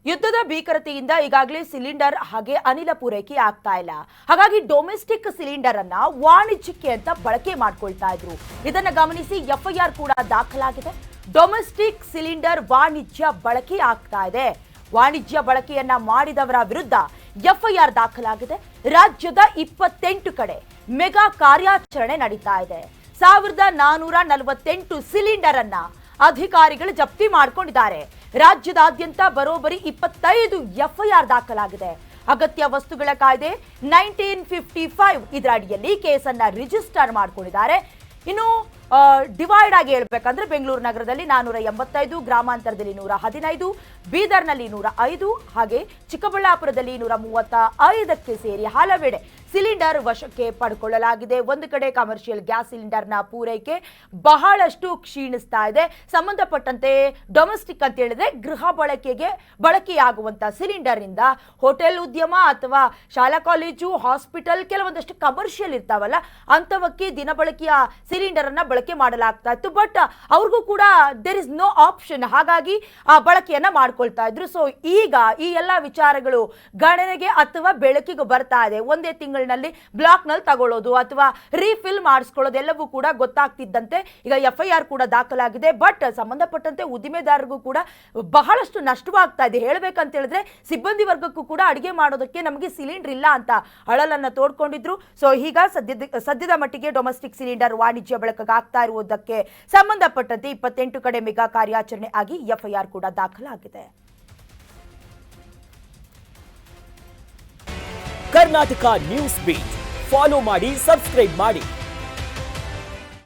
ಯುದ್ಧದ ಭೀಕರತೆಯಿಂದ ಈಗಾಗಲೇ ಸಿಲಿಂಡರ್ ಹಾಗೆ ಅನಿಲ ಪೂರೈಕೆ ಆಗ್ತಾ ಇಲ್ಲ. ಹಾಗಾಗಿ ಡೊಮೆಸ್ಟಿಕ್ ಸಿಲಿಂಡರ್ ಅನ್ನ ವಾಣಿಜ್ಯಕ್ಕೆ ಅಂತ ಬಳಕೆ ಮಾಡ್ಕೊಳ್ತಾ ಇದ್ರು. ಇದನ್ನ ಗಮನಿಸಿ ಎಫ್ಐಆರ್ ಕೂಡ ದಾಖಲಾಗಿದೆ. ಡೊಮೆಸ್ಟಿಕ್ ಸಿಲಿಂಡರ್ ವಾಣಿಜ್ಯ ಬಳಕೆ ಆಗ್ತಾ ಇದೆ. ವಾಣಿಜ್ಯ ಬಳಕೆಯನ್ನ ಮಾಡಿದವರ ವಿರುದ್ಧ ಎಫ್ಐಆರ್ ದಾಖಲಾಗಿದೆ. ರಾಜ್ಯದ 28 ಕಡೆ ಮೆಗಾ ಕಾರ್ಯಾಚರಣೆ ನಡೀತಾ ಇದೆ. 1448 ಸಿಲಿಂಡರ್ ಅನ್ನ ಅಧಿಕಾರಿಗಳು ಜಪ್ತಿ ಮಾಡಿಕೊಂಡಿದ್ದಾರೆ. ರಾಜ್ಯದಾದ್ಯಂತ ಬರೋಬ್ಬರಿ 25 ಎಫ್ಐಆರ್ ದಾಖಲಾಗಿದೆ. ಅಗತ್ಯ ವಸ್ತುಗಳ ಕಾಯ್ದೆ 1955 ಇದರ ಅಡಿಯಲ್ಲಿ ಕೇಸನ್ನ ರಿಜಿಸ್ಟರ್ ಮಾಡಿಕೊಂಡಿದ್ದಾರೆ. ಇನ್ನು ಡಿವೈಡ್ ಆಗಿ ಹೇಳ್ಬೇಕಂದ್ರೆ ಬೆಂಗಳೂರು ನಗರದಲ್ಲಿ 485, ಗ್ರಾಮಾಂತರದಲ್ಲಿ 115, ಬೀದರ್ನಲ್ಲಿ 105 ಹಾಗೆ ಚಿಕ್ಕಬಳ್ಳಾಪುರದಲ್ಲಿ 135ಕ್ಕೆ ಸೇರಿ ಹಲವೆಡೆ ಸಿಲಿಂಡರ್ ವಶಕ್ಕೆ ಪಡ್ಕೊಳ್ಳಲಾಗಿದೆ. ಒಂದು ಕಡೆ ಕಮರ್ಷಿಯಲ್ ಗ್ಯಾಸ್ ಸಿಲಿಂಡರ್ನ ಪೂರೈಕೆ ಬಹಳಷ್ಟು ಕ್ಷೀಣಿಸ್ತಾ ಇದೆ. ಸಂಬಂಧಪಟ್ಟಂತೆ ಡೊಮೆಸ್ಟಿಕ್ ಅಂತ ಹೇಳಿದ್ರೆ ಗೃಹ ಬಳಕೆಯಾಗುವಂತ ಸಿಲಿಂಡರ್ ಇಂದ ಹೋಟೆಲ್ ಉದ್ಯಮ ಅಥವಾ ಶಾಲಾ ಕಾಲೇಜು ಹಾಸ್ಪಿಟಲ್ ಕೆಲವೊಂದಷ್ಟು ಕಮರ್ಷಿಯಲ್ ಇರ್ತಾವಲ್ಲ ಅಂತವಕ್ಕೆ ದಿನಬಳಕೆಯ ಸಿಲಿಂಡರ್ ಅನ್ನ ಬಳಕೆ ಮಾಡಲಾಗ್ತಾ ಇತ್ತು. ಬಟ್ ಅವ್ರಿಗೂ ಕೂಡ ದೇರ್ ಇಸ್ ನೋ ಆಪ್ಷನ್, ಹಾಗಾಗಿ ಆ ಬಳಕೆಯನ್ನ ಮಾಡ್ಕೊಳ್ತಾ ಇದ್ರು. ಸೊ ಈಗ ಈ ಎಲ್ಲಾ ವಿಚಾರಗಳು ಗಣನೆಗೆ ಅಥವಾ ಬೆಳಕಿಗೆ ಬರ್ತಾ ಇದೆ. ಒಂದೇ ತಿಂಗಳಿನಲ್ಲಿ ಬ್ಲಾಕ್ ನಲ್ಲಿ ತಗೊಳ್ಳೋದು ಅಥವಾ ರೀಫಿಲ್ ಮಾಡಿಸ್ಕೊಳ್ಳೋದು ಎಲ್ಲವೂ ಕೂಡ ಗೊತ್ತಾಗ್ತಿದ್ದಂತೆ ಈಗ ಎಫ್ಐಆರ್ ಕೂಡ ದಾಖಲಾಗಿದೆ. ಬಟ್ ಸಂಬಂಧಪಟ್ಟಂತೆ ಉದ್ದಿಮೆದಾರರಿಗೂ ಕೂಡ ಬಹಳಷ್ಟು ನಷ್ಟವಾಗ್ತಾ ಇದೆ. ಹೇಳ್ಬೇಕಂತ ಹೇಳಿದ್ರೆ ಸಿಬ್ಬಂದಿ ವರ್ಗಕ್ಕೂ ಕೂಡ ಅಡಿಗೆ ಮಾಡೋದಕ್ಕೆ ನಮಗೆ ಸಿಲಿಂಡರ್ ಇಲ್ಲ ಅಂತ ಅಳಲನ್ನ ತೋಡ್ಕೊಂಡಿದ್ರು. ಸೊ ಈಗ ಸದ್ಯದ ಮಟ್ಟಿಗೆ ಡೊಮೆಸ್ಟಿಕ್ ಸಿಲಿಂಡರ್ ವಾಣಿಜ್ಯ ಬಳಕೆಗಾಗ್ತಾ ಇರುವುದಕ್ಕೆ ಸಂಬಂಧಪಟ್ಟಂತೆ 28 ಕಡೆ ಮೆಗಾ ಕಾರ್ಯಾಚರಣೆ ಆಗಿ ಎಫ್ಐಆರ್ ಕೂಡ ದಾಖಲಾಗಿದೆ. ಕರ್ನಾಟಕ ನ್ಯೂಸ್ ಬೀಟ್ ಫಾಲೋ ಮಾಡಿ, ಸಬ್ಸ್ಕ್ರೈಬ್ ಮಾಡಿ.